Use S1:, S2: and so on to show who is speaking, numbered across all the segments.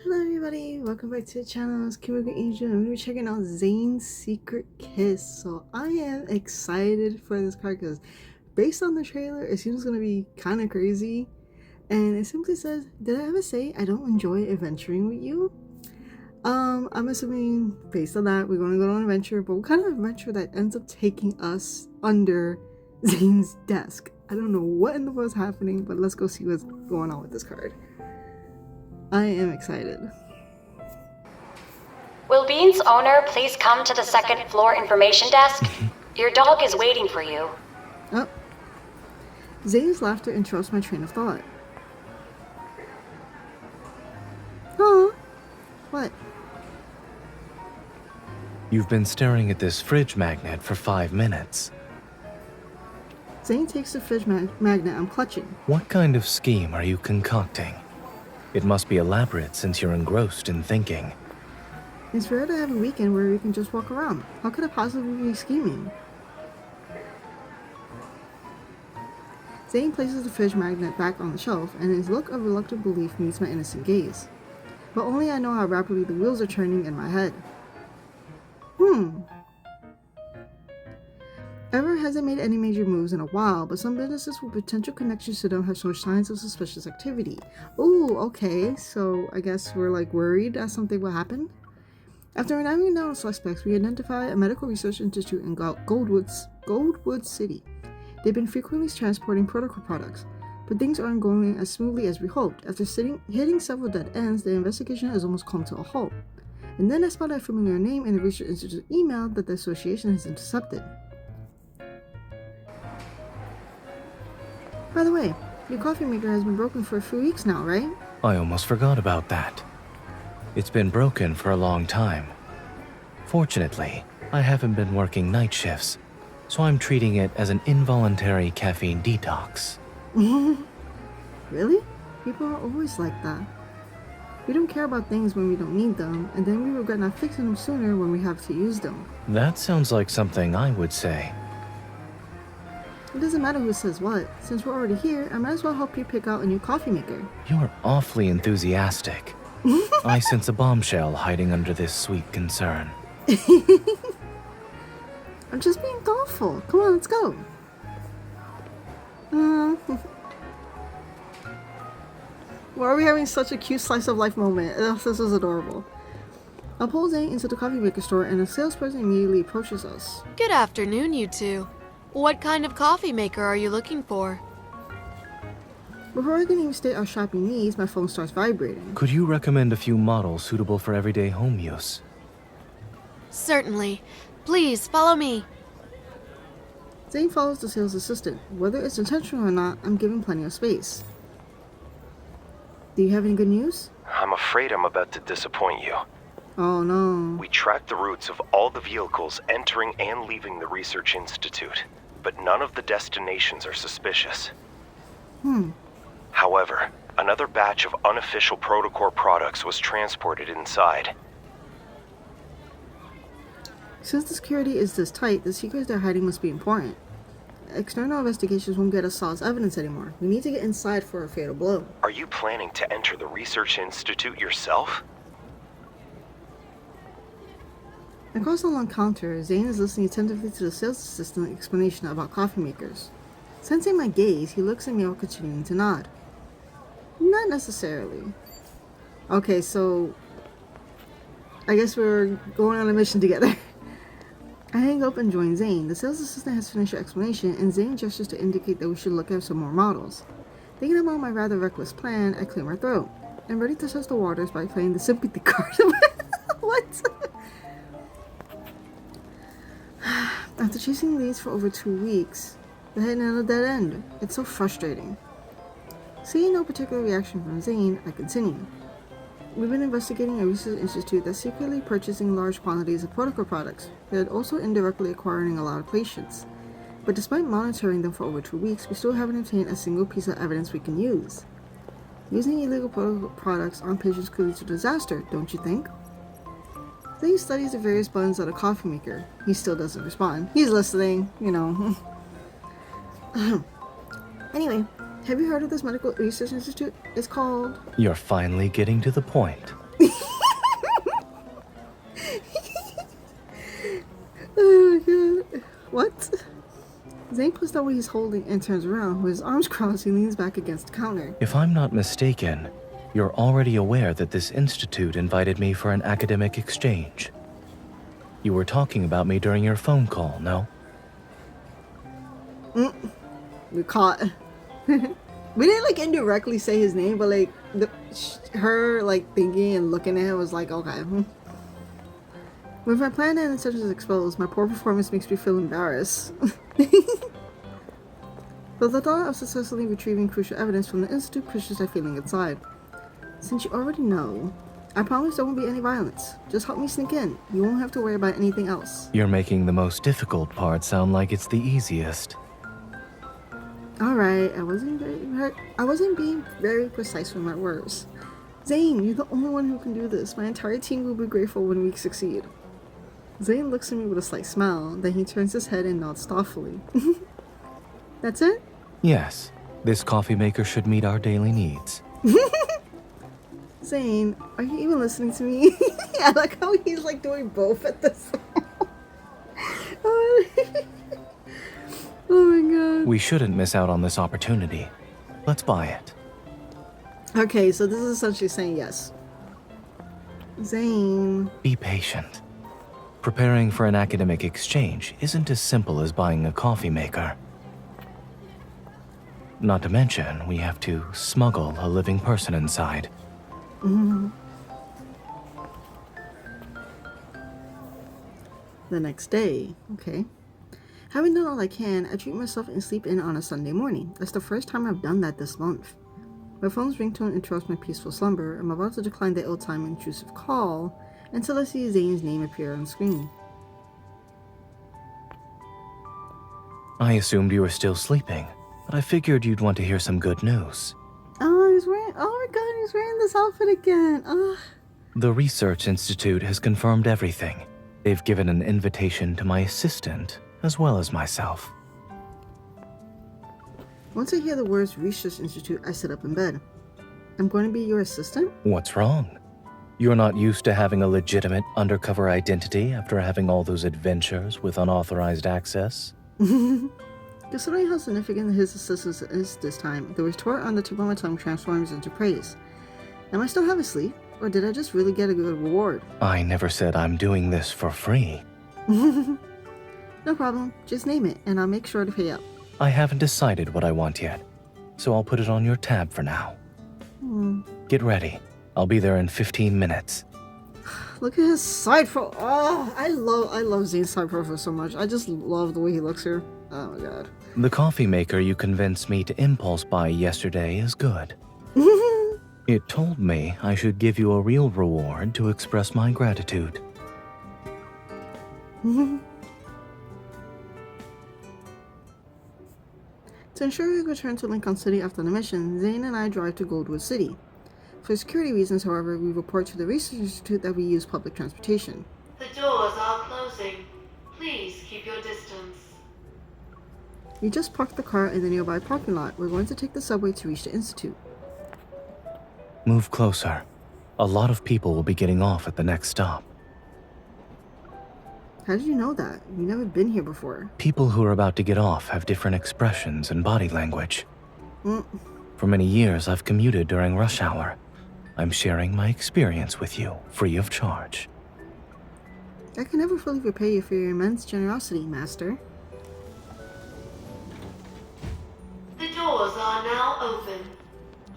S1: Hello everybody, welcome back to the channel. It's Kimiko Angel and we're checking out Zayne's Secret Kiss. So I am excited for this card because based on the trailer, it seems going to be kind of crazy. And it simply says, did I ever say I don't enjoy adventuring with you? I'm assuming based on that, we're going to go on an adventure, but what kind of adventure that ends up taking us under Zayne's desk? I don't know what in the world's happening, but let's go see what's going on with this card. I am excited.
S2: Will Bean's owner please come to the second floor information desk? Your dog is waiting for you.
S1: Oh. Zayne's laughter interrupts my train of thought. Huh? What?
S3: You've been staring at this fridge magnet for 5 minutes.
S1: Zayne takes the fridge magnet I'm clutching.
S3: What kind of scheme are you concocting? It must be elaborate since you're engrossed in thinking.
S1: It's rare to have a weekend where we can just walk around. How could I possibly be scheming? Zayne places the fridge magnet back on the shelf, and his look of reluctant belief meets my innocent gaze. But only I know how rapidly the wheels are turning in my head. Ever hasn't made any major moves in a while, but some businesses with potential connections to them have shown signs of suspicious activity. Ooh, okay, so I guess we're like worried that something will happen? After narrowing down the suspects, we identify a medical research institute in Goldwood City. They've been frequently transporting protocol products, but things aren't going as smoothly as we hoped. After hitting several dead ends, the investigation has almost come to a halt. And then I spot a familiar name in the research institute email that the association has intercepted. By the way, your coffee maker has been broken for a few weeks now, right?
S3: I almost forgot about that. It's been broken for a long time. Fortunately, I haven't been working night shifts, so I'm treating it as an involuntary caffeine detox.
S1: Really? People are always like that. We don't care about things when we don't need them, and then we regret not fixing them sooner when we have to use them.
S3: That sounds like something I would say.
S1: It doesn't matter who says what. Since we're already here, I might as well help you pick out a new coffee maker.
S3: You're awfully enthusiastic. I sense a bombshell hiding under this sweet concern.
S1: I'm just being thoughtful. Come on, let's go. Why are we having such a cute slice of life moment? Ugh, this is adorable. I'll pull Zayne into the coffee maker store and a salesperson immediately approaches us.
S4: Good afternoon, you two. What kind of coffee maker are you looking for?
S1: Before I can even state our shopping needs, my phone starts vibrating.
S3: Could you recommend a few models suitable for everyday home use?
S4: Certainly. Please, follow me.
S1: Zayne follows the sales assistant. Whether it's intentional or not, I'm given plenty of space. Do you have any good news?
S5: I'm afraid I'm about to disappoint you.
S1: Oh no.
S5: We tracked the routes of all the vehicles entering and leaving the research institute, but none of the destinations are suspicious. However, another batch of unofficial protocol products was transported inside.
S1: Since the security is this tight, the secrets they're hiding must be important. External investigations won't get us solid evidence anymore. We need to get inside for a fatal blow.
S5: Are you planning to enter the research institute yourself?
S1: Across the long counter, Zayne is listening attentively to the sales assistant's explanation about coffee makers. Sensing my gaze, he looks at me while continuing to nod. Not necessarily. Okay, so I guess we're going on a mission together. I hang up and join Zayne. The sales assistant has finished her explanation, and Zayne gestures to indicate that we should look at some more models. Thinking about my rather reckless plan, I clear my throat. I'm ready to test the waters by playing the sympathy card. What? After chasing leads for over 2 weeks, we're heading at a dead end. It's so frustrating. Seeing no particular reaction from Zayne, I continue. We've been investigating a research institute that's secretly purchasing large quantities of protocol products. They're also indirectly acquiring a lot of patients. But despite monitoring them for over 2 weeks, we still haven't obtained a single piece of evidence we can use. Using illegal protocol products on patients could lead to disaster, don't you think? Zayne studies the various buttons of the coffee maker. He still doesn't respond. He's listening, you know. Anyway, have you heard of this medical research institute? It's called...
S3: You're finally getting to the point.
S1: notice that when he's holding and turns around, with his arms crossed, he leans back against the counter.
S3: If I'm not mistaken, you're already aware that this institute invited me for an academic exchange. You were talking about me during your phone call, no?
S1: We caught. We didn't like indirectly say his name, but like her like thinking and looking at him was like, okay. With my plan and intentions exposed, my poor performance makes me feel embarrassed. But the thought of successfully retrieving crucial evidence from the institute pushes that feeling inside. Since you already know, I promise there won't be any violence. Just help me sneak in. You won't have to worry about anything else.
S3: You're making the most difficult part sound like it's the easiest.
S1: Alright, I wasn't being very precise with my words. Zayne, you're the only one who can do this. My entire team will be grateful when we succeed. Zayne looks at me with a slight smile, then he turns his head and nods thoughtfully. That's it?
S3: Yes, this coffee maker should meet our daily needs.
S1: Zayne, are you even listening to me? I like how he's like doing both at this Oh my god.
S3: We shouldn't miss out on this opportunity. Let's buy it.
S1: Okay, so this is essentially saying yes. Zayne.
S3: Be patient. Preparing for an academic exchange isn't as simple as buying a coffee maker. Not to mention, we have to smuggle a living person inside.
S1: The next day, okay. Having done all I can, I treat myself and sleep in on a Sunday morning. That's the first time I've done that this month. My phone's ringtone interrupts my peaceful slumber. I'm about to decline the ill-timed intrusive call until I see Zayne's name appear on screen.
S3: I assumed you were still sleeping, but I figured you'd want to hear some good news.
S1: Oh, my god, he's wearing this outfit again. Ugh.
S3: The Research Institute has confirmed everything. They've given an invitation to my assistant, as well as myself.
S1: Once I hear the words Research Institute, I sit up in bed. I'm going to be your assistant?
S3: What's wrong? You're not used to having a legitimate undercover identity after having all those adventures with unauthorized access?
S1: Considering how significant his assistance is this time, the retort on the tip of my tongue transforms into praise. Am I still half asleep, or did I just really get a good reward?
S3: I never said I'm doing this for free.
S1: No problem, just name it, and I'll make sure to pay up.
S3: I haven't decided what I want yet, so I'll put it on your tab for now. Get ready. I'll be there in 15 minutes.
S1: Look at his side profile. Oh, I love Zayne's side profile so much. I just love the way he looks here. Oh my god.
S3: The coffee maker you convinced me to impulse buy yesterday is good. It told me I should give you a real reward to express my gratitude.
S1: To ensure we return to Lincoln City after the mission, Zayne and I drive to Goldwood City. For security reasons, however, we report to the Research Institute that we use public transportation.
S4: The doors are closing. Please keep your distance.
S1: We just parked the car in the nearby parking lot. We're going to take the subway to reach the Institute.
S3: Move closer. A lot of people will be getting off at the next stop.
S1: How did you know that? You've never been here before.
S3: People who are about to get off have different expressions and body language. For many years, I've commuted during rush hour. I'm sharing my experience with you, free of charge.
S1: I can never fully repay you for your immense generosity, Master.
S4: The doors are now open.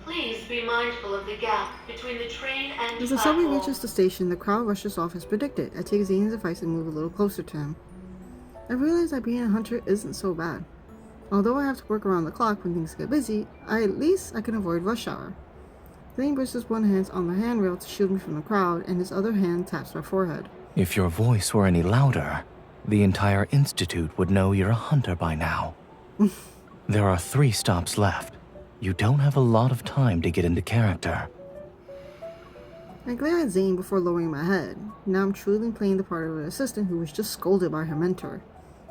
S4: Please be mindful of the gap between the train and
S1: As the subway
S4: platform.
S1: reaches the station, the crowd rushes off as predicted. I take Zayne's advice and move a little closer to him. I realize that being a hunter isn't so bad. Although I have to work around the clock when things get busy, at least I can avoid rush hour. Zayne brushes one hand on the handrail to shield me from the crowd, and his other hand taps my forehead.
S3: If your voice were any louder, the entire institute would know you're a hunter by now. There are 3 stops left. You don't have a lot of time to get into character.
S1: I glare at Zayne before lowering my head. Now I'm truly playing the part of an assistant who was just scolded by her mentor.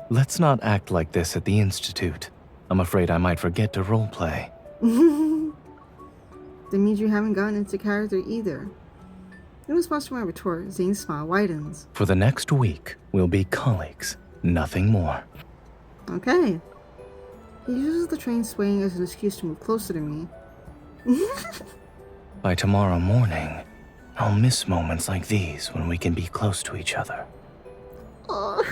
S3: Let's not act like this at the institute. I'm afraid I might forget to roleplay.
S1: That means you haven't gotten into character either. In response to my retort, Zayne's smile widens.
S3: For the next week, we'll be colleagues, nothing more.
S1: Okay. He uses the train swaying as an excuse to move closer to me.
S3: By tomorrow morning, I'll miss moments like these when we can be close to each other.
S1: Oh.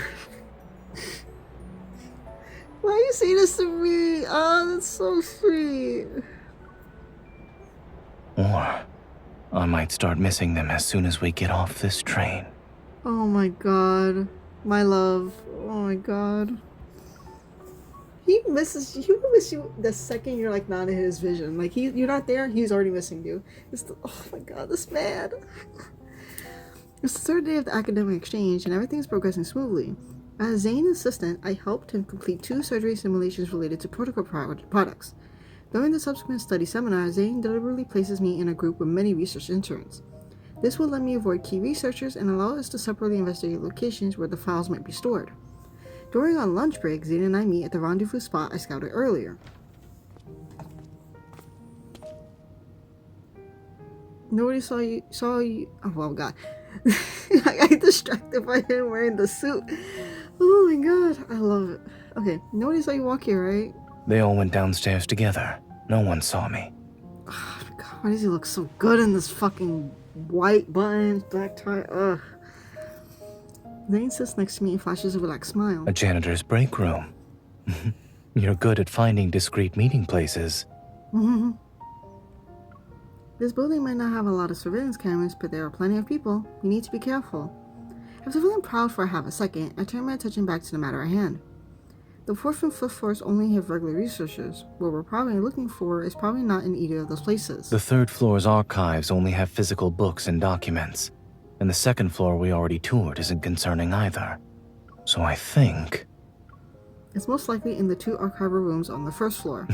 S1: Why you say this to me? Oh, that's so sweet.
S3: Or I might start missing them as soon as we get off this train.
S1: Oh my god. My love. Oh my god. He will miss you the second you're like not in his vision. Like you're not there, he's already missing you. Oh my god, this man. It's the third day of the academic exchange and everything's progressing smoothly. As Zayne's assistant, I helped him complete 2 surgery simulations related to protocol products. During the subsequent study seminar, Zayne deliberately places me in a group with many research interns. This will let me avoid key researchers and allow us to separately investigate locations where the files might be stored. During our lunch break, Zayne and I meet at the rendezvous spot I scouted earlier. Nobody saw you. Oh, well, God. I got distracted by him wearing the suit. Oh my god, I love it. Okay, nobody saw you walk here, right?
S3: They all went downstairs together. No one saw me.
S1: Oh my god, why does he look so good in this fucking white buttons, black tie? Ugh. Zayne sits next to me and flashes a relaxed smile.
S3: A janitor's break room. You're good at finding discreet meeting places.
S1: This building might not have a lot of surveillance cameras, but there are plenty of people. We need to be careful. After feeling proud for half a second, I turned my attention back to the matter at hand. The 4th and 5th floors only have regular researchers. What we're probably looking for is probably not in either of those places.
S3: The 3rd floor's archives only have physical books and documents, and the 2nd floor we already toured isn't concerning either. So I think...
S1: It's most likely in the 2 archival rooms on the 1st floor.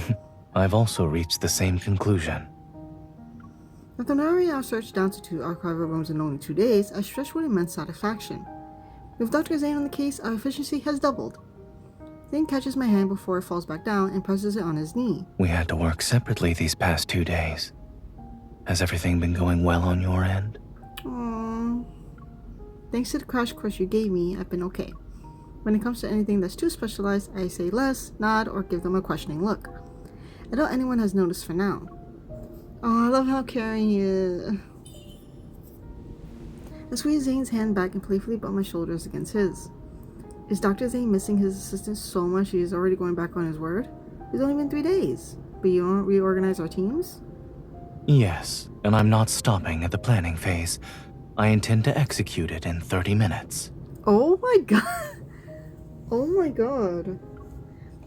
S3: I've also reached the same conclusion.
S1: After narrowing our search down to 2 archival rooms in only 2 days, I stretched with immense satisfaction. With Dr. Zayne on the case, our efficiency has doubled. Zayne catches my hand before it falls back down and presses it on his knee.
S3: We had to work separately these past 2 days. Has everything been going well on your end?
S1: Aww. Thanks to the crash course you gave me, I've been okay. When it comes to anything that's too specialized, I say less, nod, or give them a questioning look. I doubt anyone has noticed for now. Oh, I love how caring he is. I squeeze Zayne's hand back and playfully bump my shoulders against his. Is Dr. Zayne missing his assistant so much he is already going back on his word? It's only been 3 days. But you don't reorganize our teams?
S3: Yes, and I'm not stopping at the planning phase. I intend to execute it in 30 minutes.
S1: Oh my god. Oh my god.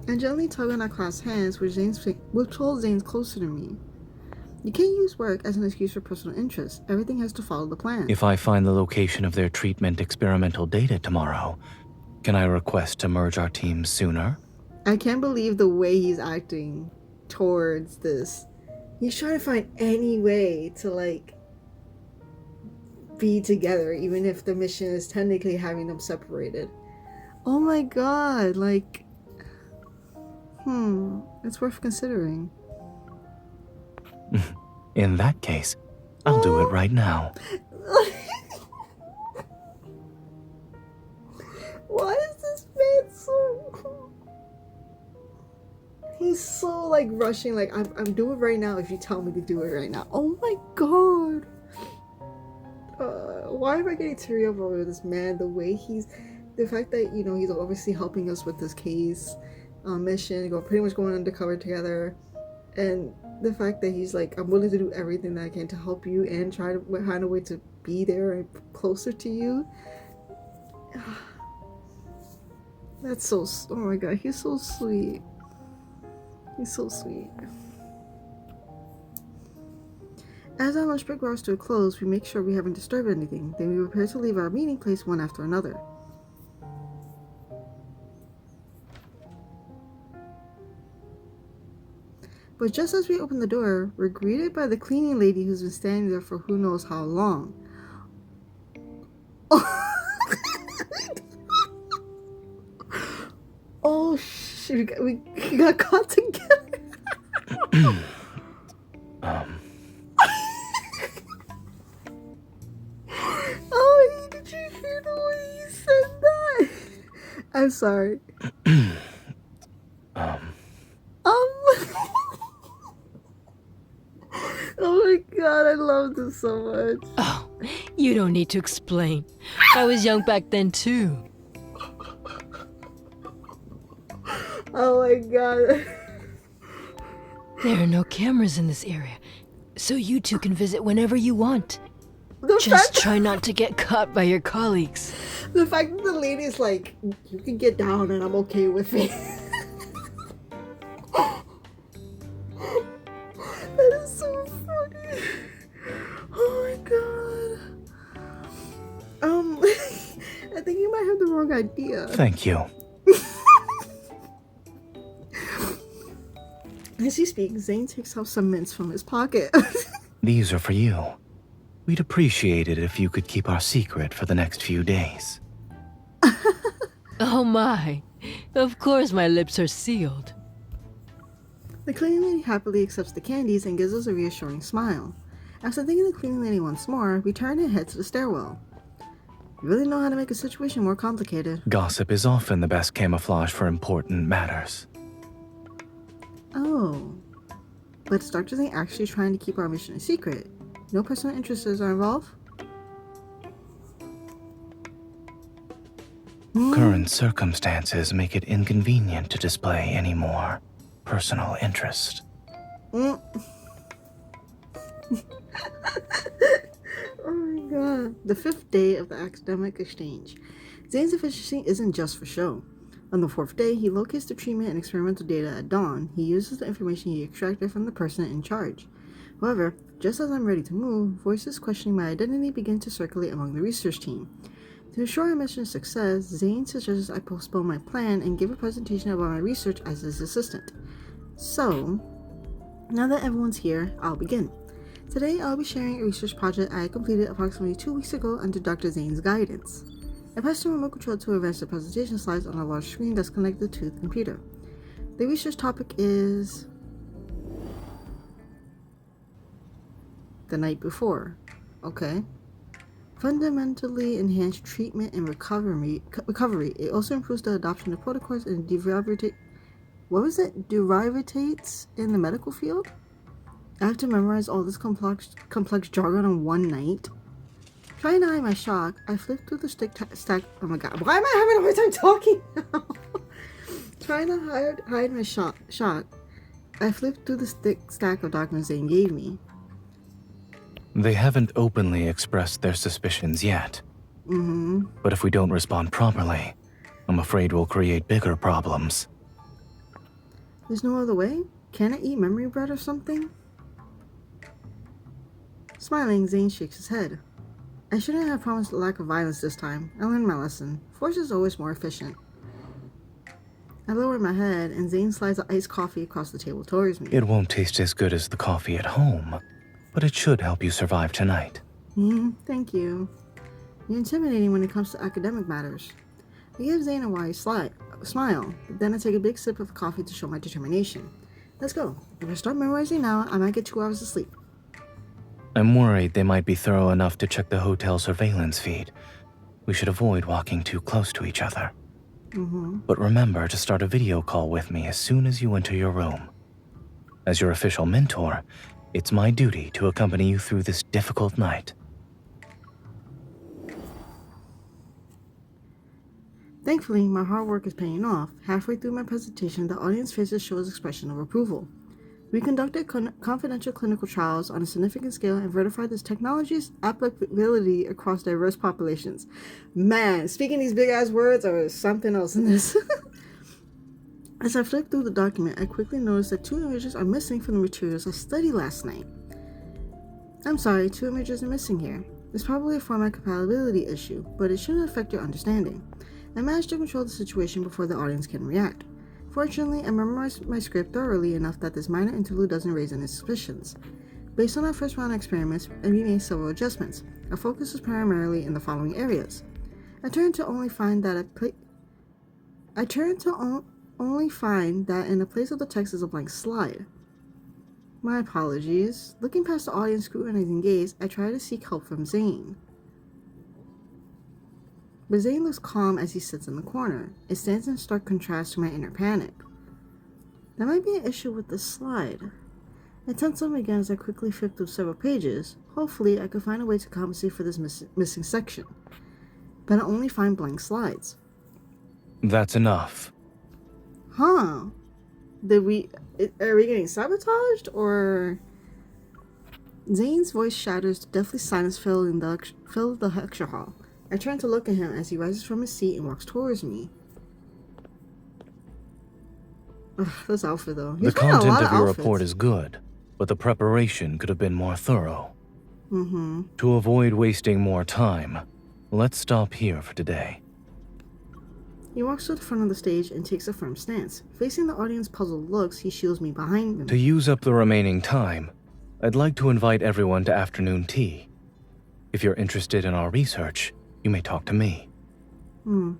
S1: I gently tug on our clasped hands, which holds Zayne's closer to me. You can't use work as an excuse for personal interest. Everything has to follow the plan.
S3: If I find the location of their treatment experimental data tomorrow, can I request to merge our teams sooner?
S1: I can't believe the way he's acting towards this. He's trying to find any way to, like, be together, even if the mission is technically having them separated. Oh my god, like... it's worth considering.
S3: In that case, I'll do it right now.
S1: Why is this man so... He's so, like, rushing, like, I'm doing it right now if you tell me to do it right now. Oh my god. Why am I getting teary over this man? The way he's... The fact that, you know, he's obviously helping us with this case, mission, pretty much going undercover together. And the fact that he's like, I'm willing to do everything that I can to help you and try to find a way to be there and closer to you. That's so... Oh my god, he's so sweet. He's so sweet. As our lunch break draws to a close, we make sure we haven't disturbed anything. Then we prepare to leave our meeting place one after another. But just as we open the door, we're greeted by the cleaning lady who's been standing there for who knows how long. Oh shit, we got caught together. Oh, did you hear the way he said that? I'm sorry. love this so much.
S6: Oh, you don't need to explain. I was young back then too.
S1: Oh my god.
S6: There are no cameras in this area, so you two can visit whenever you want.
S1: The
S6: Just
S1: fact,
S6: try not to get caught by your colleagues.
S1: the fact that the lady's like, you can get down and I'm okay with it. That is so funny. Oh my god. I think you might have the wrong idea.
S3: Thank you.
S1: As he speaks, Zayne takes out some mints from his pocket.
S3: These are for you. We'd appreciate it if you could keep our secret for the next few days.
S6: Oh my. Of course my lips are sealed.
S1: The cleaning lady happily accepts the candies and gives us a reassuring smile. After thanking the cleaning lady once more, we turn and head to the stairwell. You really know how to make a situation more complicated.
S3: Gossip is often the best camouflage for important matters.
S1: Oh. But is Dr. Zayne actually trying to keep our mission a secret? No personal interests are involved?
S3: Current circumstances make it inconvenient to display any more personal interest.
S1: Oh my god. The 5th day of the academic exchange. Zayne's efficiency isn't just for show. On the 4th day, he locates the treatment and experimental data at dawn. He uses the information he extracted from the person in charge. However, just as I'm ready to move, voices questioning my identity begin to circulate among the research team. To ensure our mission's success, Zayne suggests I postpone my plan and give a presentation about my research as his assistant. So, now that everyone's here, I'll begin. Today, I'll be sharing a research project I completed approximately 2 weeks ago under Dr. Zayne's guidance. I pressed the remote control to advance the presentation slides on a large screen that's connected to the computer. The research topic is the night before. Okay. Fundamentally enhanced treatment and recovery. It also improves the adoption of protocols and derivatives in the medical field. I have to memorize all this complex jargon in one night. Trying to hide my shock, I flipped through the stack. Oh my god, why am I having a hard time talking now? Trying to hide my shock, I flipped through the stack of documents Zayne gave me.
S3: They haven't openly expressed their suspicions yet. But if we don't respond properly, I'm afraid we'll create bigger problems.
S1: There's no other way? Can I eat memory bread or something? Smiling, Zayne shakes his head. I shouldn't have promised a lack of violence this time. I learned my lesson. Force is always more efficient. I lower my head, and Zayne slides the iced coffee across the table towards me.
S3: It won't taste as good as the coffee at home, but it should help you survive tonight.
S1: Thank you. You're intimidating when it comes to academic matters. I give Zayne a wide smile, but then I take a big sip of coffee to show my determination. Let's go. If I start memorizing now, I might get 2 hours of sleep.
S3: I'm worried they might be thorough enough to check the hotel surveillance feed. We should avoid walking too close to each other. But remember to start a video call with me as soon as you enter your room. As your official mentor, it's my duty to accompany you through this difficult night.
S1: Thankfully, my hard work is paying off. Halfway through my presentation, the audience faces shows expression of approval. We conducted confidential clinical trials on a significant scale and verified this technology's applicability across diverse populations. Man, speaking these big-ass words are something else in this. As I flipped through the document, I quickly noticed that 2 images are missing from the materials I studied last night. I'm sorry, 2 images are missing here. It's probably a format compatibility issue, but it shouldn't affect your understanding. I managed to control the situation before the audience can react. Fortunately, I memorized my script thoroughly enough that this minor interlude doesn't raise any suspicions. Based on our first round of experiments, we made several adjustments. Our focus is primarily in the following areas. I turned to only find that in the place of the text is a blank slide. My apologies. Looking past the audience scrutinizing gaze, I try to seek help from Zayne. But Zayne looks calm as he sits in the corner. It stands in stark contrast to my inner panic. There might be an issue with the slide. I tense up again as I quickly flip through several pages. Hopefully, I could find a way to compensate for this missing section. But I only find blank slides.
S3: That's enough.
S1: Huh? Are we getting sabotaged, or... Zayne's voice shatters, deathly silence filled the lecture hall. I turn to look at him as he rises from his seat and walks towards me. Ugh, this outfit, though.
S3: The content of your report is good, but the preparation could have been more thorough.
S1: Mm-hmm.
S3: To avoid wasting more time, let's stop here for today.
S1: He walks to the front of the stage and takes a firm stance. Facing the audience puzzled looks, he shields me behind him.
S3: To use up the remaining time, I'd like to invite everyone to afternoon tea. If you're interested in our research, you may talk to me.
S1: In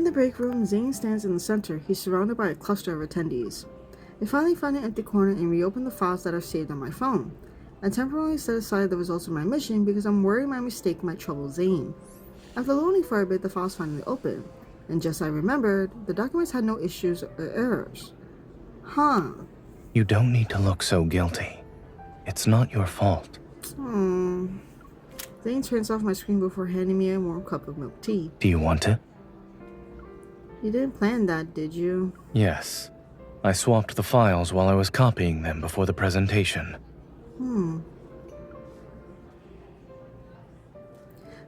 S1: the break room, Zayne stands in the center. He's surrounded by a cluster of attendees. I finally find an empty corner and reopen the files that are saved on my phone. I temporarily set aside the results of my mission because I'm worried my mistake might trouble Zayne. After loading for a bit, the files finally open. And just as I remembered, the documents had no issues or errors. Huh.
S3: You don't need to look so guilty. It's not your fault.
S1: Zayne turns off my screen before handing me a warm cup of milk tea.
S3: Do you want it?
S1: You didn't plan that, did you?
S3: Yes. I swapped the files while I was copying them before the presentation.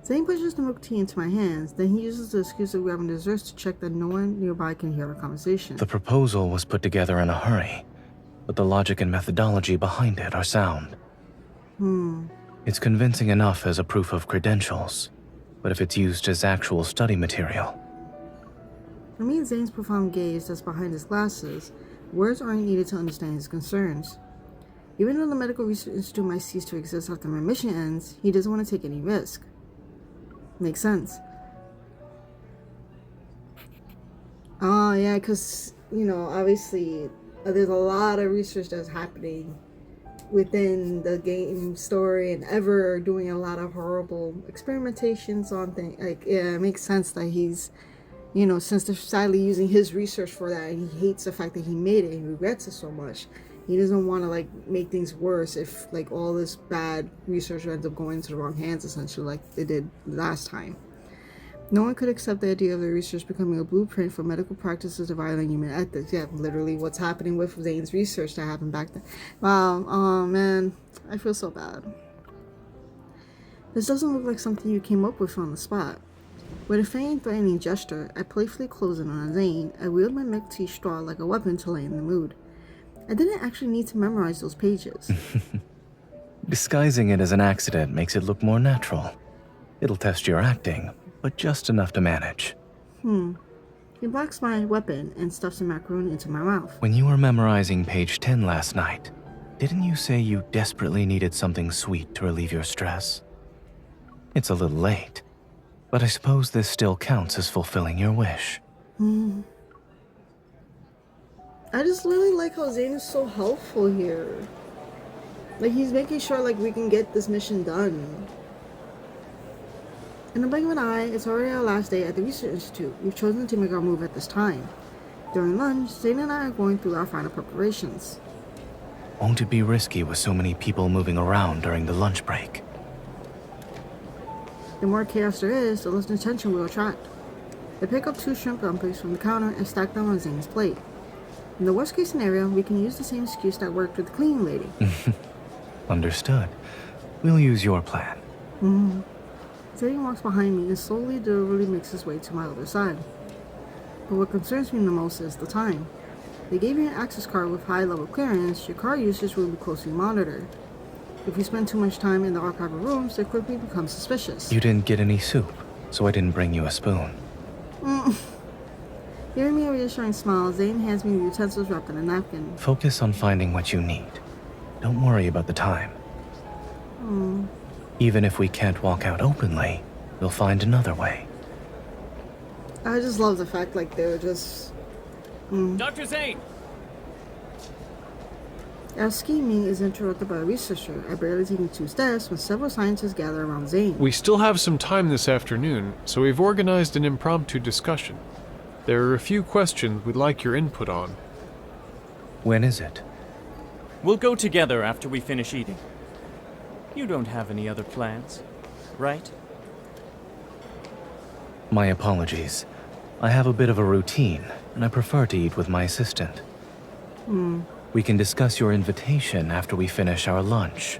S1: Zayne pushes the milk tea into my hands, then he uses the excuse of grabbing desserts to check that no one nearby can hear our conversation.
S3: The proposal was put together in a hurry, but the logic and methodology behind it are sound. It's convincing enough as a proof of credentials, but if it's used as actual study material...
S1: For me, Zayne's profound gaze that's behind his glasses, words aren't needed to understand his concerns. Even though the Medical Research Institute might cease to exist after my mission ends, he doesn't want to take any risk. Makes sense. Oh, yeah, because, obviously, there's a lot of research that's happening within the game story, and Ever doing a lot of horrible experimentations on things. It makes sense that he's, since they're sadly using his research for that, and he hates the fact that he made it, he regrets it so much. He doesn't want to, make things worse if, all this bad research ends up going into the wrong hands, essentially, like they did last time. No one could accept the idea of the research becoming a blueprint for medical practices of violating human ethics. Yeah, literally what's happening with Zayne's research that happened back then. Wow, oh man, I feel so bad. This doesn't look like something you came up with on the spot. With a faint, threatening gesture, I playfully close in on Zayne. I wield my milk tea straw like a weapon to lighten the mood. I didn't actually need to memorize those pages.
S3: Disguising it as an accident makes it look more natural. It'll test your acting, but just enough to manage.
S1: He blocks my weapon and stuffs a macaroon into my mouth.
S3: When you were memorizing page 10 last night, didn't you say you desperately needed something sweet to relieve your stress? It's a little late, but I suppose this still counts as fulfilling your wish.
S1: I just really like how Zayne is so helpful here. He's making sure, we can get this mission done. In the blink of an eye, it's already our last day at the Research Institute. We've chosen to make our move at this time. During lunch, Zayne and I are going through our final preparations.
S3: Won't it be risky with so many people moving around during the lunch break?
S1: The more chaos there is, the less attention we'll attract. I pick up 2 shrimp dumplings from the counter and stack them on Zayne's plate. In the worst case scenario, we can use the same excuse that worked with the cleaning lady.
S3: Understood. We'll use your plan.
S1: Zayne walks behind me and slowly, deliberately makes his way to my other side. But what concerns me the most is the time. They gave you an access card with high-level clearance. Your card usage will be closely monitored. If you spend too much time in the archival rooms, they quickly become suspicious.
S3: You didn't get any soup, so I didn't bring you a spoon.
S1: Giving me a reassuring smile, Zayne hands me the utensils wrapped in a napkin.
S3: Focus on finding what you need. Don't worry about the time. Even if we can't walk out openly, we'll find another way.
S1: I just love the fact they're just...
S7: Dr. Zayne!
S1: Our scheming is interrupted by a researcher. I barely taken 2 steps when several scientists gather around Zayne.
S7: We still have some time this afternoon, so we've organized an impromptu discussion.
S8: There are a few questions we'd like your input on.
S3: When is it?
S7: We'll go together after we finish eating. You don't have any other plans, right?
S3: My apologies. I have a bit of a routine, and I prefer to eat with my assistant. We can discuss your invitation after we finish our lunch.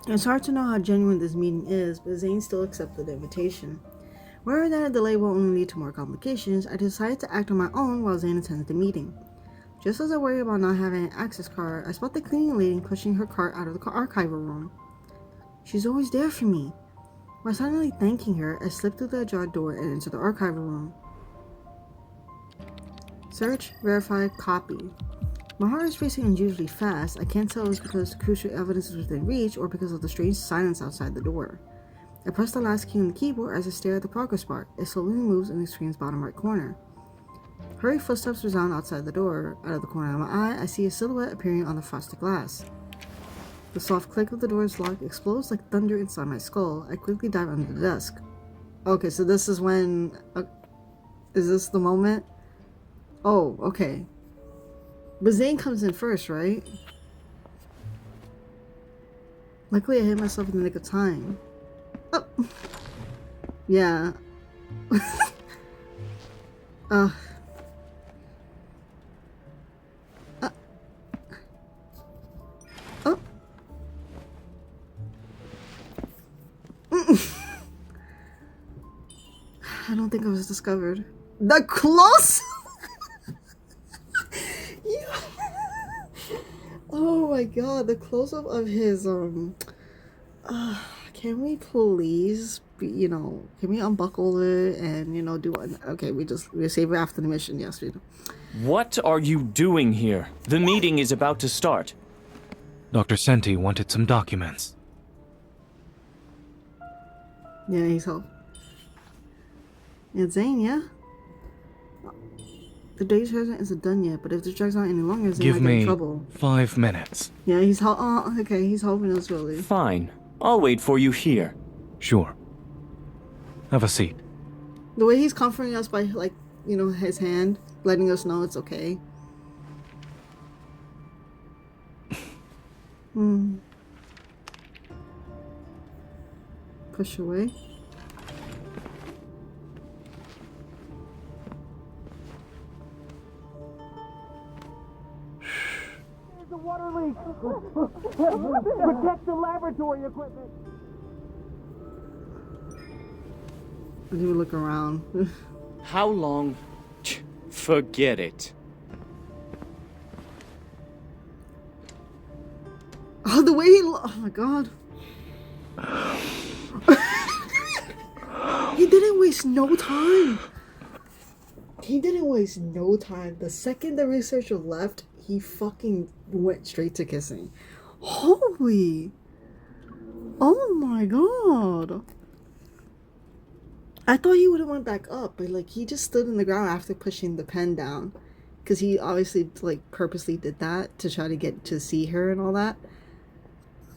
S1: It's hard to know how genuine this meeting is, but Zayne still accepted the invitation. Worried that a delay will only lead to more complications, I decided to act on my own while Zayne attended the meeting. Just as I worry about not having an access card, I spot the cleaning lady pushing her cart out of the archival room. She's always there for me. While silently thanking her, I slip through the ajar door and enter the archival room. Search, verify, copy. My heart is racing unusually fast. I can't tell if it's because the crucial evidence is within reach or because of the strange silence outside the door. I press the last key on the keyboard as I stare at the progress bar. It slowly moves in the screen's bottom right corner. Hurried footsteps resound outside the door. Out of the corner of my eye, I see a silhouette appearing on the frosted glass. The soft click of the door's lock explodes like thunder inside my skull. I quickly dive under the desk. Okay, so this is when... is this the moment? Oh, okay. But Zayne comes in first, right? Luckily, I hit myself in the nick of time. Oh. Yeah. Oh. I don't think I was discovered. The close. Oh my god, the close-up of his can we please be, can we unbuckle it and do it? Okay, we save it after the mission. Yes, we do.
S7: What are you doing here? The meeting is about to start.
S3: Dr. Senti wanted some documents.
S1: Yeah, he's help. Yeah, Zayne, yeah? The day's present isn't done yet, but if this drags on any longer, Zayne might get in trouble.
S3: Give me 5 minutes.
S1: Yeah, he's okay, he's helping us really.
S7: Fine. I'll wait for you here.
S3: Sure. Have a seat.
S1: The way he's comforting us by, his hand, letting us know it's okay. Push away.
S7: There's a water leak! Protect the laboratory equipment!
S1: I do look around.
S7: How long? Forget it.
S1: Oh, the way he oh my god. He didn't waste no time. He didn't waste no time. The second the researcher left, he fucking went straight to kissing. Holy. Oh my god. I thought he would have went back up, but he just stood in the ground after pushing the pen down. Because he obviously purposely did that to try to get to see her and all that.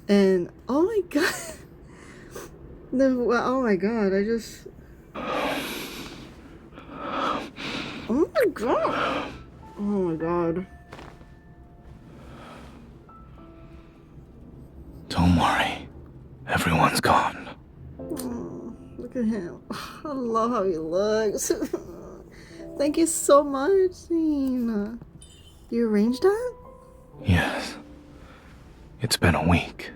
S1: And oh my god. Oh my god, I just... Oh my god. Oh my god.
S3: Don't worry. Everyone's gone.
S1: Oh, look at him. I love how he looks. Thank you so much, Zayne. You arranged that?
S3: Yes. It's been a week.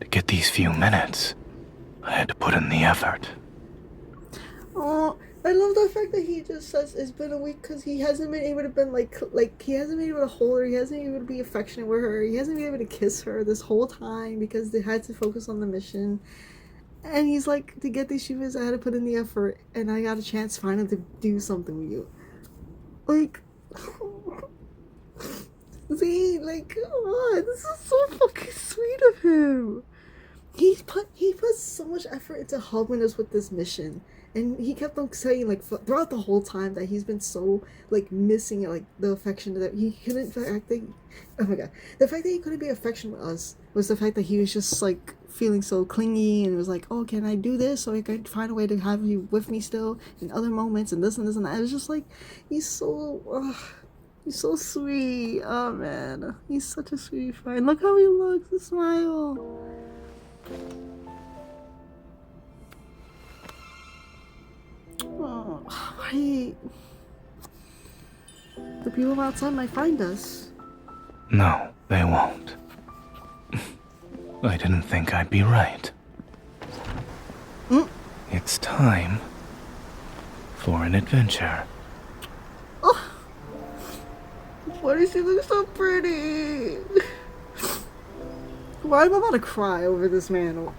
S3: To get these few minutes, I had to put in the effort.
S1: Oh, I love the fact that he just says it's been a week because he hasn't been able to he hasn't been able to hold her, he hasn't been able to be affectionate with her, he hasn't been able to kiss her this whole time because they had to focus on the mission. And he's like, to get these achievements, I had to put in the effort, and I got a chance finally to do something with you. See, come on, this is so fucking sweet of him. He put so much effort into helping us with this mission, and he kept on saying throughout the whole time that he's been so missing the affection that he couldn't. Oh my god, the fact that he couldn't be affectionate with us was the fact that he was just feeling so clingy, and it was like, oh, can I do this so I can find a way to have you with me still in other moments, and this and this and that. It was just like, he's so sweet. Oh man, he's such a sweet friend. Look how he looks, the smile. Oh, why? The people outside might find us.
S3: No, they won't. I didn't think I'd be right. It's time for an adventure.
S1: Oh, why does she look so pretty? Why am I about to cry over this man?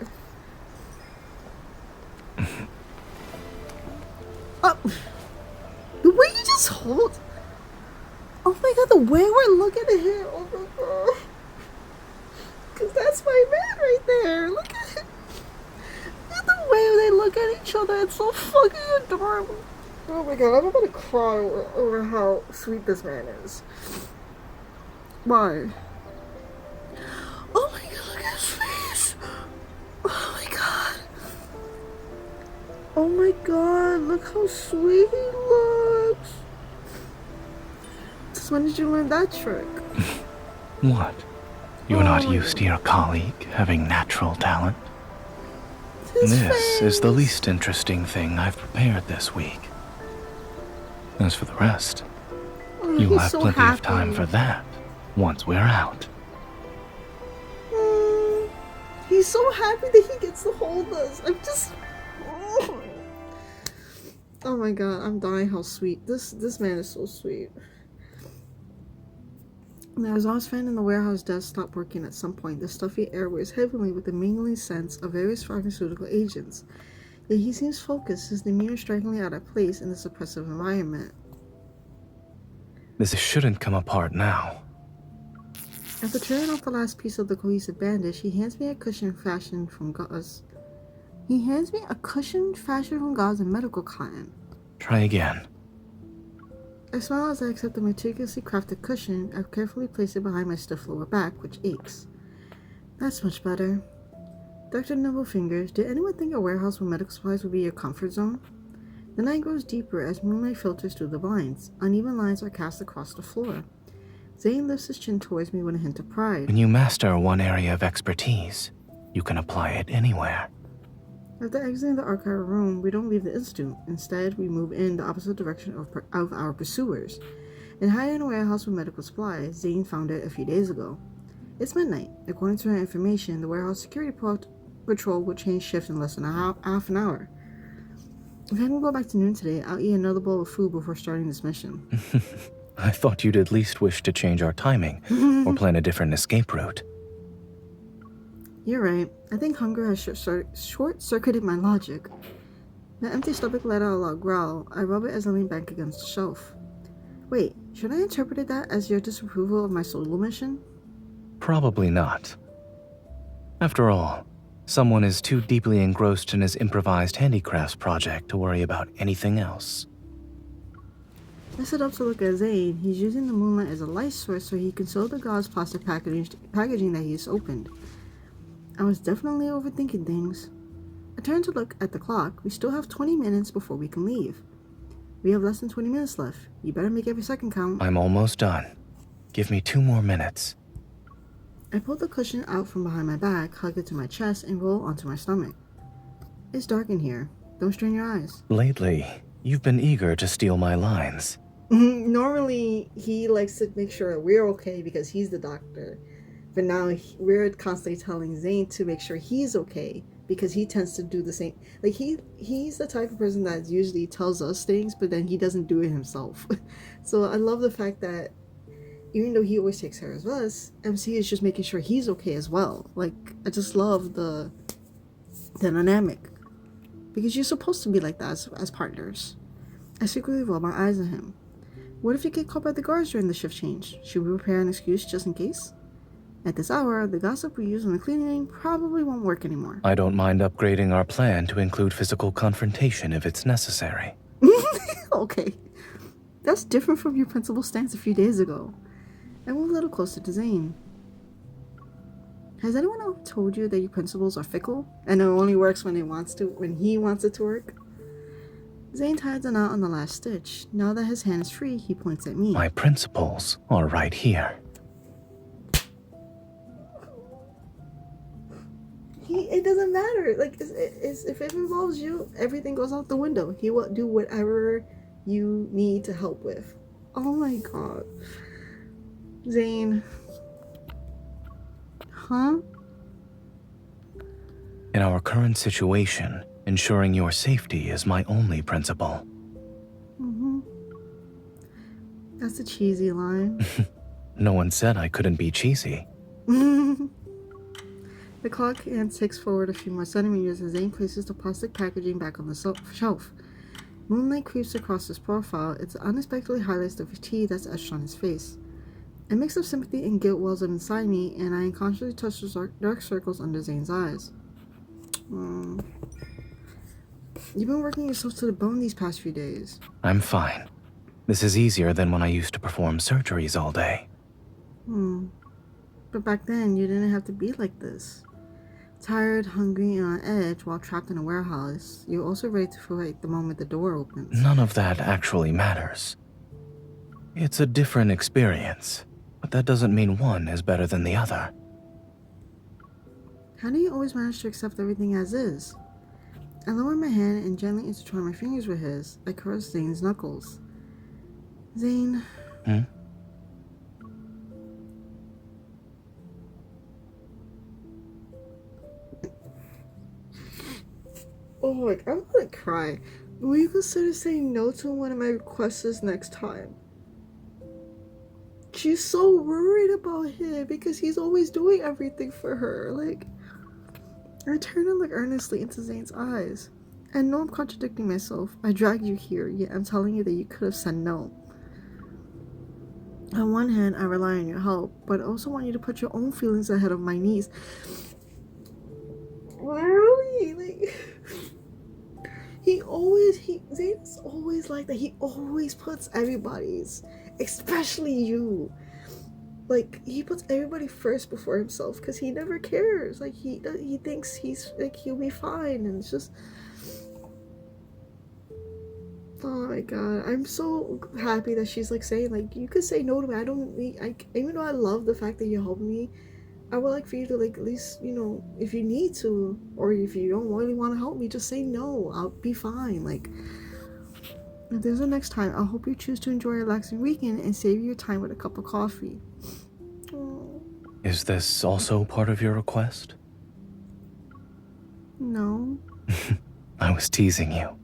S1: Oh, the way you just hold. Oh my god, the way we're looking at him. Oh my god. Because that's my man right there. Look at it. Look at the way they look at each other. It's so fucking adorable. Oh my god, I'm about to cry over how sweet this man is. Why? Oh my god, look at his face. Oh my god. Oh my god, look how sweet he looks. Since when did you learn that trick?
S3: What? You're not used to your colleague having natural talent? This is the least interesting thing I've prepared this week. As for the rest, you'll have
S1: so
S3: plenty
S1: happy.
S3: of time for that once we're out.
S1: He's so happy that he gets to hold us. I'm just... Oh my god, I'm dying how sweet. This man is so sweet. Now, as I was finding the warehouse desk stopped working at some point, the stuffy air weighs heavily with the mingling scents of various pharmaceutical agents. Yet he seems focused, his demeanor strikingly out of place in this oppressive environment.
S3: This shouldn't come apart now.
S1: After tearing off the last piece of the cohesive bandage, he hands me a cushion fashioned from gauze. And medical cotton.
S3: Try again.
S1: I smile as I accept the meticulously crafted cushion. I've carefully placed it behind my stiff lower back, which aches. That's much better. Dr. Nimble Fingers, did anyone think a warehouse with medical supplies would be your comfort zone? The night grows deeper as moonlight filters through the blinds. Uneven lines are cast across the floor. Zayne lifts his chin towards me with a hint of pride.
S3: When you master one area of expertise, you can apply it anywhere.
S1: After exiting the archive room, we don't leave the institute. Instead, we move in the opposite direction of our pursuers, and hide in a warehouse with medical supplies. Zayne found it a few days ago. It's midnight. According to her information, the warehouse security patrol will change shift in less than half an hour. If I can go back to noon today, I'll eat another bowl of food before starting this mission.
S3: I thought you'd at least wish to change our timing, or plan a different escape route.
S1: You're right. I think hunger has short-circuited my logic. My empty stomach let out a loud growl. I rub it as I lean back against the shelf. Wait, should I interpret that as your disapproval of my solo mission?
S3: Probably not. After all, someone is too deeply engrossed in his improvised handicrafts project to worry about anything else.
S1: I sit up to look at Zayne. He's using the moonlight as a light source so he can sew the gauze plastic packaging that he's opened. I was definitely overthinking things. I turned to look at the clock. We still have 20 minutes before we can leave. We have less than 20 minutes left. You better make every second count.
S3: I'm almost done. Give me 2 more minutes.
S1: I pull the cushion out from behind my back, hug it to my chest, and roll onto my stomach. It's dark in here. Don't strain your eyes.
S3: Lately, you've been eager to steal my lines.
S1: Normally, he likes to make sure we're okay because he's the doctor. But now we're constantly telling Zayne to make sure he's okay because he tends to do the same. Like he's the type of person that usually tells us things, but then he doesn't do it himself. So I love the fact that even though he always takes care of us, MC is just making sure he's okay as well. Like I just love the dynamic because you're supposed to be like that as partners. I secretly roll my eyes at him. What if you get caught by the guards during the shift change? Should we prepare an excuse just in case? At this hour, the gossip we use on the cleaning probably won't work anymore.
S3: I don't mind upgrading our plan to include physical confrontation if it's necessary.
S1: Okay. That's different from your principal stance a few days ago. I move a little closer to Zayne. Has anyone ever told you that your principles are fickle and it only works when he wants it to work? Zayne ties a knot on the last stitch. Now that his hand is free, he points at me.
S3: My principles are right here.
S1: It doesn't matter. Like, if it involves you, everything goes out the window. He will do whatever you need to help with. Oh my god. Zayne. Huh?
S3: In our current situation, ensuring your safety is my only principle.
S1: That's a cheesy line.
S3: No one said I couldn't be cheesy.
S1: The clock hand ticks forward a few more centimeters as Zayne places the plastic packaging back on the shelf. Moonlight creeps across his profile. It unexpectedly highlights the fatigue that's etched on his face. A mix of sympathy and guilt wells up inside me, and I unconsciously touch the dark circles under Zayne's eyes. You've been working yourself to the bone these past few days.
S3: I'm fine. This is easier than when I used to perform surgeries all day.
S1: But back then, you didn't have to be like this. Tired, hungry, and on edge while trapped in a warehouse, you're also ready to fight the moment the door opens.
S3: None of that actually matters. It's a different experience, but that doesn't mean one is better than the other.
S1: How do you always manage to accept everything as is? I lower my hand and gently intertwine my fingers with his. I caress Zayne's knuckles. Zayne. Oh my god, I'm gonna cry. Will you consider saying no to one of my requests next time? She's so worried about him because he's always doing everything for her. Like, I turn and look earnestly into Zayne's eyes. I know I'm contradicting myself. I drag you here, yet I'm telling you that you could have said no. On one hand, I rely on your help, but I also want you to put your own feelings ahead of my needs. Literally, like, Zayne's always like that. He always puts everybody's, especially you. Like, he puts everybody first before himself because he never cares. Like, he thinks he'll be fine, and it's just, oh my god, I'm so happy that she's like saying, like, you could say no to me. Even though I love the fact that you helped me, I would like for you to, like, at least, you know, if you need to, or if you don't really want to help me, just say no. I'll be fine. Like, if there's a next time, I hope you choose to enjoy a relaxing weekend and save your time with a cup of coffee.
S3: Is this also part of your request?
S1: No.
S3: I was teasing you.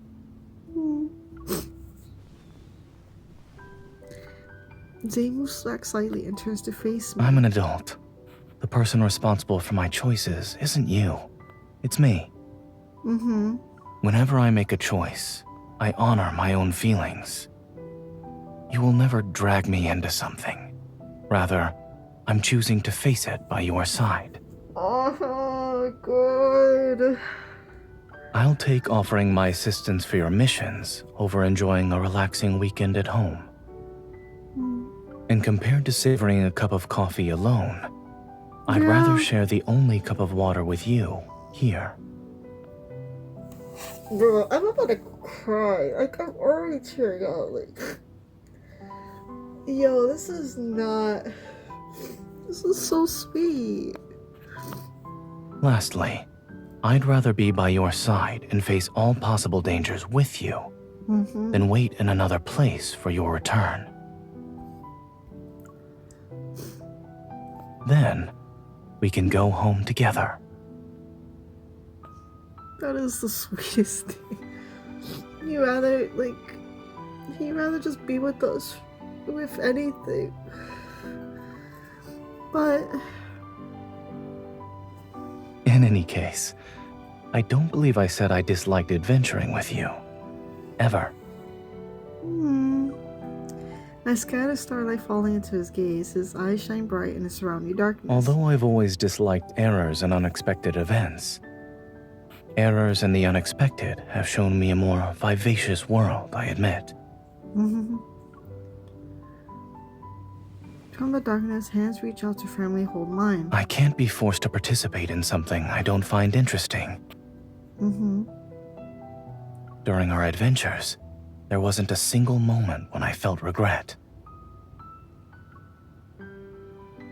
S1: Zayne moves back slightly and turns to face me.
S3: I'm an adult. The person responsible for my choices isn't you. It's me. Whenever I make a choice, I honor my own feelings. You will never drag me into something. Rather, I'm choosing to face it by your side.
S1: Oh, good.
S3: I'll take offering my assistance for your missions over enjoying a relaxing weekend at home. And compared to savoring a cup of coffee alone, I'd rather share the only cup of water with you here.
S1: Bro, I'm about to cry. Like, I'm already tearing out. Like, yo, this is so sweet.
S3: Lastly, I'd rather be by your side and face all possible dangers with you than wait in another place for your return. Then, we can go home together.
S1: That is the sweetest thing. He'd rather just be with us, with anything. But
S3: in any case, I don't believe I said I disliked adventuring with you. Ever.
S1: I scatter starlight falling into his gaze. His eyes shine bright in the surrounding darkness.
S3: Although I've always disliked errors and unexpected events, errors and the unexpected have shown me a more vivacious world, I admit.
S1: From the darkness, hands reach out to firmly hold mine.
S3: I can't be forced to participate in something I don't find interesting. During our adventures, there wasn't a single moment when I felt regret.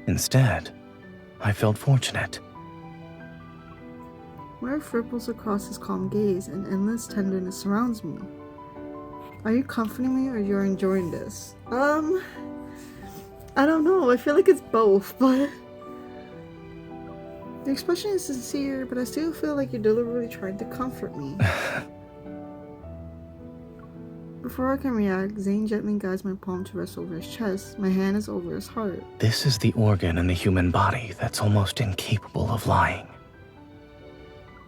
S3: Instead, I felt fortunate.
S1: Nerve ripples across his calm gaze and endless tenderness surrounds me. Are you comforting me or you're enjoying this? I don't know. I feel like it's both, but the expression is sincere, but I still feel like you're deliberately trying to comfort me. Before I can react, Zayne gently guides my palm to rest over his chest. My hand is over his heart.
S3: This is the organ in the human body that's almost incapable of lying.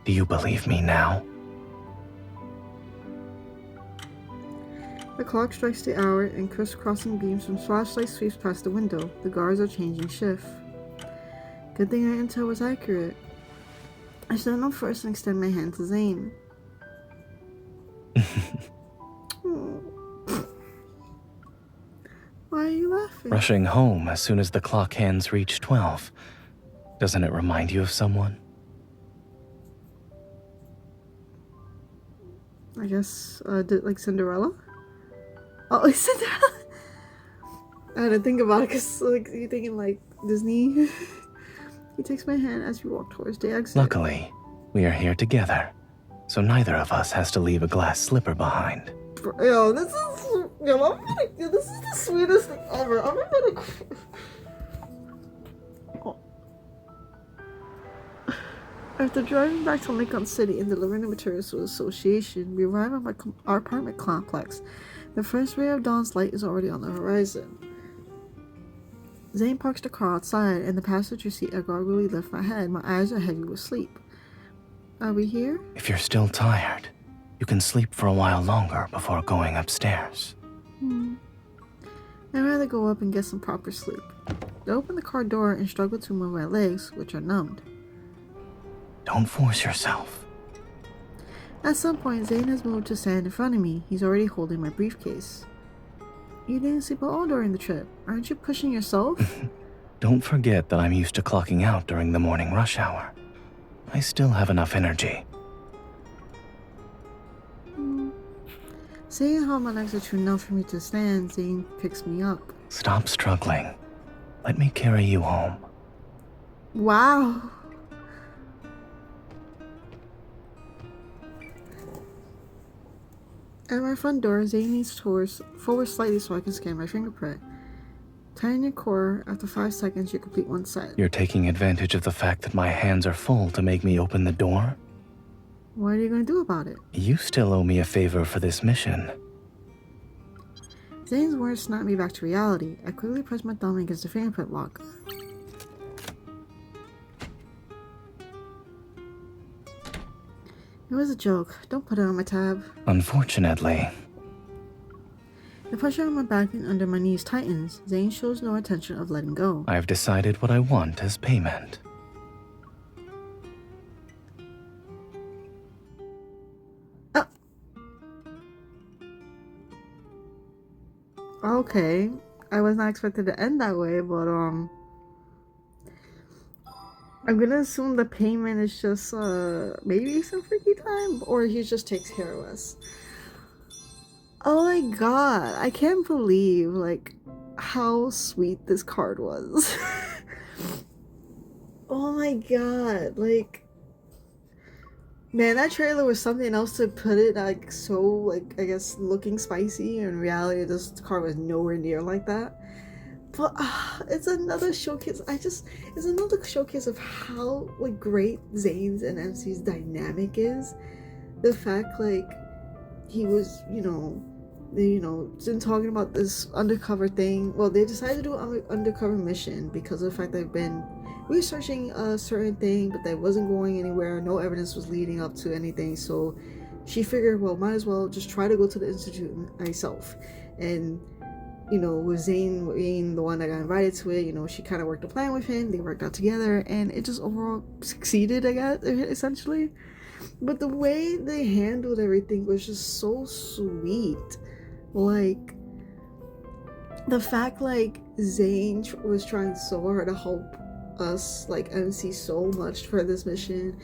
S3: Do you believe me now?
S1: The clock strikes the hour, and crisscrossing beams from flashlight sweeps past the window. The guards are changing shift. Good thing our intel was accurate. I stand up first and extend my hand to Zayne. Why are you laughing?
S3: Rushing home as soon as the clock hands reach 12. Doesn't it remind you of someone?
S1: I guess, like Cinderella? Oh, Cinderella! I had to think about it because, like, you're thinking, like, Disney. He takes my hand as we walk towards the exit.
S3: Luckily, we are here together, so neither of us has to leave a glass slipper behind.
S1: Yo, this is the sweetest thing ever. I'm gonna oh. After driving back to Lincoln City and delivering the materials to the association, we arrive at our apartment complex. The first ray of dawn's light is already on the horizon. Zayne parks the car outside, and the passenger seat I guardedly lift my head. My eyes are heavy with sleep. Are we here?
S3: If you're still tired, you can sleep for a while longer before going upstairs.
S1: I'd rather go up and get some proper sleep. I open the car door and struggle to move my legs, which are numbed.
S3: Don't force yourself.
S1: At some point, Zayne has moved to stand in front of me. He's already holding my briefcase. You didn't sleep at all during the trip. Aren't you pushing yourself?
S3: Don't forget that I'm used to clocking out during the morning rush hour. I still have enough energy.
S1: Seeing how my legs are too numb for me to stand, Zayne picks me up.
S3: Stop struggling. Let me carry you home.
S1: Wow. At my front door, Zayne leans forward slightly so I can scan my fingerprint. Tighten your core. After 5 seconds, you complete one set.
S3: You're taking advantage of the fact that my hands are full to make me open the door?
S1: What are you going to do about it?
S3: You still owe me a favor for this mission.
S1: Zayne's words snap me back to reality. I quickly press my thumb against the fingerprint lock. It was a joke. Don't put it on my tab.
S3: Unfortunately.
S1: The pressure on my back and under my knees tightens. Zayne shows no intention of letting go.
S3: I've decided what I want as payment.
S1: Okay. I was not expected to end that way, but I'm gonna assume the payment is just maybe some freaky time, or he just takes care of us. Oh my god, I can't believe like how sweet this card was. Oh my god, like, man, that trailer was something else to put it, like, so, like, I guess looking spicy. In reality, this card was nowhere near like that. But it's another showcase. It's another showcase of how, like, great Zayne's and MC's dynamic is. The fact, like, he was, been talking about this undercover thing. Well, they decided to do an undercover mission because of the fact they've been researching a certain thing, but that wasn't going anywhere. No evidence was leading up to anything. So she figured, well, might as well just try to go to the institute myself. And with Zayne being the one that got invited to it, she kind of worked a plan with him. They worked out together, and it just overall succeeded, I guess, essentially. But the way they handled everything was just so sweet. Like, the fact like Zayne was trying so hard to help us like MC so much for this mission,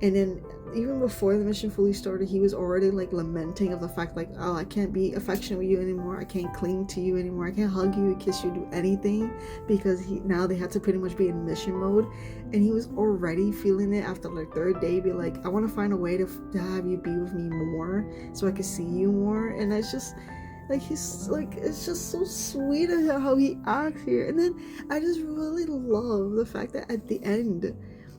S1: and then even before the mission fully started, he was already like lamenting of the fact like, oh, I can't be affectionate with you anymore, I can't cling to you anymore, I can't hug you, kiss you, do anything, because now they had to pretty much be in mission mode, and he was already feeling it after like third day, be like, I want to find a way to have you be with me more so I can see you more. And it's just like, he's like, it's just so sweet of how he acts here. And then I just really love the fact that at the end,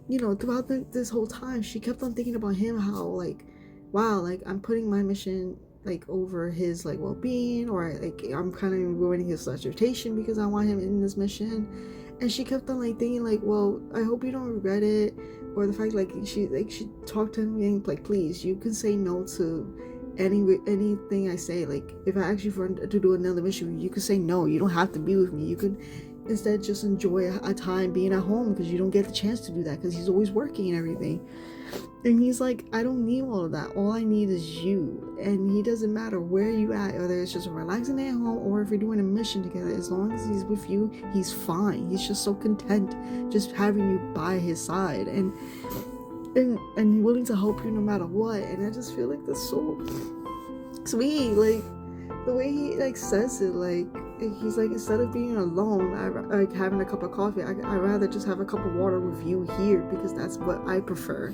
S1: you know, throughout this whole time, she kept on thinking about him, how like, wow, like I'm putting my mission like over his like well-being, or like I'm kind of ruining his reputation because I want him in this mission. And she kept on like thinking like, well, I hope you don't regret it. Or the fact like she talked to him being like, please, you can say no to anything I say. Like if I ask you to do another mission, you can say no, you don't have to be with me, you could instead just enjoy a time being at home, because you don't get the chance to do that because he's always working and everything. And he's like, I don't need all of that, all I need is you. And he doesn't matter where you at, whether it's just a relaxing day at home or if you're doing a mission together, as long as he's with you, he's fine. He's just so content just having you by his side, and willing to help you no matter what. And I just feel like that's so sweet, like the way he like says it, like he's like, instead of being alone, like having a cup of coffee, I'd rather just have a cup of water with you here, because that's what I prefer.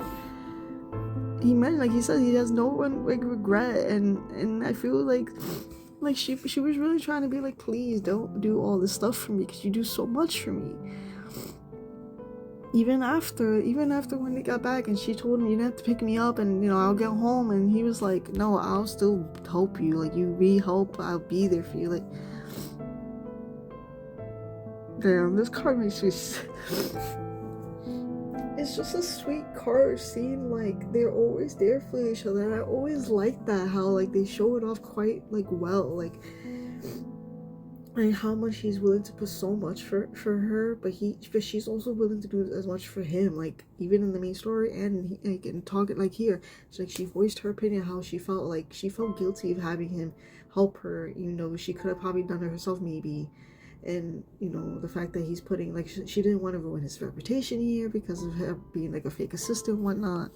S1: He meant, like he said, he has no one like regret, and I feel like she was really trying to be like, please don't do all this stuff for me, because you do so much for me. Even after when they got back and she told him, you didn't have to pick me up, and you know, I'll get home, and he was like, no, I'll still help you, like you need help, I'll be there for you. Like, damn, this card makes me it's just a sweet card, seeing like they're always there for each other. And I always like that, how like they show it off quite like well, like how much he's willing to put so much for her, but she's also willing to do as much for him, like even in the main story. And like in talking like here, she voiced her opinion, how she felt guilty of having him help her, you know, she could have probably done it herself maybe. And you know, the fact that he's putting like, she didn't want to ruin his reputation here because of her being like a fake assistant and whatnot.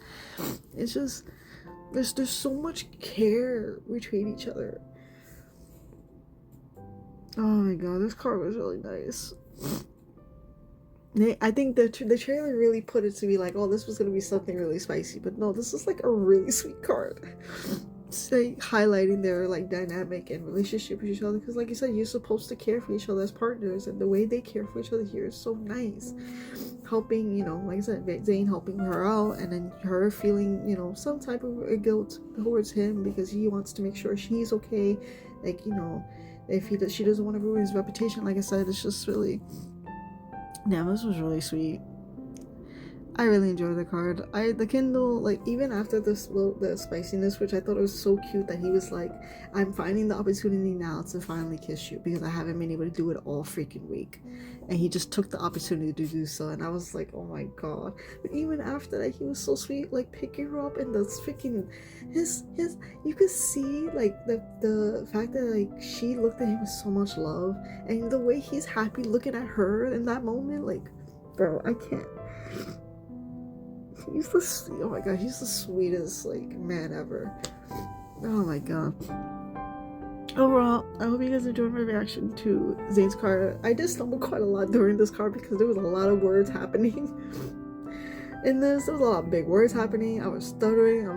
S1: It's just there's so much care between each other. Oh my god, this card was really nice. I think the trailer really put it to be like, oh, this was gonna be something really spicy, but no, this is like a really sweet card. It's like highlighting their like dynamic and relationship with each other, because like you said, you're supposed to care for each other as partners, and the way they care for each other here is so nice. Helping, you know, like I said, Zayne helping her out, and then her feeling, you know, some type of guilt towards him because he wants to make sure she's okay. Like, you know, if she doesn't want to ruin his reputation. Like I said, it's just really, damn, this was really sweet. I really enjoyed the card. The Kindle, like even after the spiciness, which I thought it was so cute that he was like, I'm finding the opportunity now to finally kiss you because I haven't been able to do it all freaking week, and he just took the opportunity to do so. And I was like, oh my god. But even after that, he was so sweet, like picking her up, and the freaking his you could see like the fact that like she looked at him with so much love, and the way he's happy looking at her in that moment, like, bro, I can't. Oh my god, he's the sweetest like man ever. Oh my god. Overall, I hope you guys enjoyed my reaction to Zayne's card. I did stumble quite a lot during this card because there was a lot of words happening. In this, there was a lot of big words happening. I was stuttering.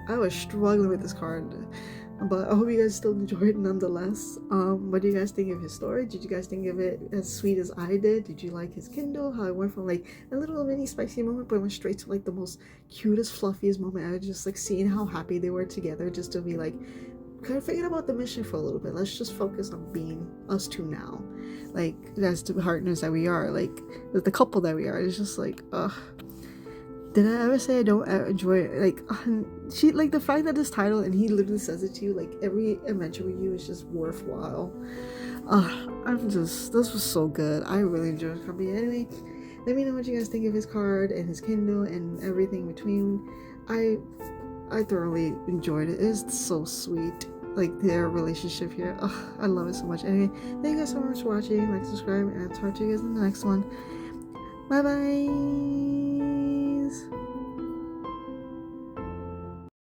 S1: I was struggling with this card. But I hope you guys still enjoyed it nonetheless. What do you guys think of his story? Did you guys think of it as sweet as I did? Did you like his Kindle? How it went from like a little mini spicy moment, but it went straight to like the most cutest, fluffiest moment ever. Just like seeing how happy they were together, just to be like, kind of forget about the mission for a little bit. Let's just focus on being us two now. Like, as the partners that we are, like the couple that we are. It's just like, ugh. Did I ever say I don't enjoy it? Like, she, like the fact that this title, and he literally says it to you, like every adventure with you is just worthwhile. This was so good. I really enjoyed the copy. Anyway, let me know what you guys think of his card and his Kindle and everything between. I thoroughly enjoyed it. It's so sweet. like their relationship here. Ugh, I love it so much. Anyway, thank you guys so much for watching. Like, subscribe, and I'll talk to you guys in the next one. Bye bye.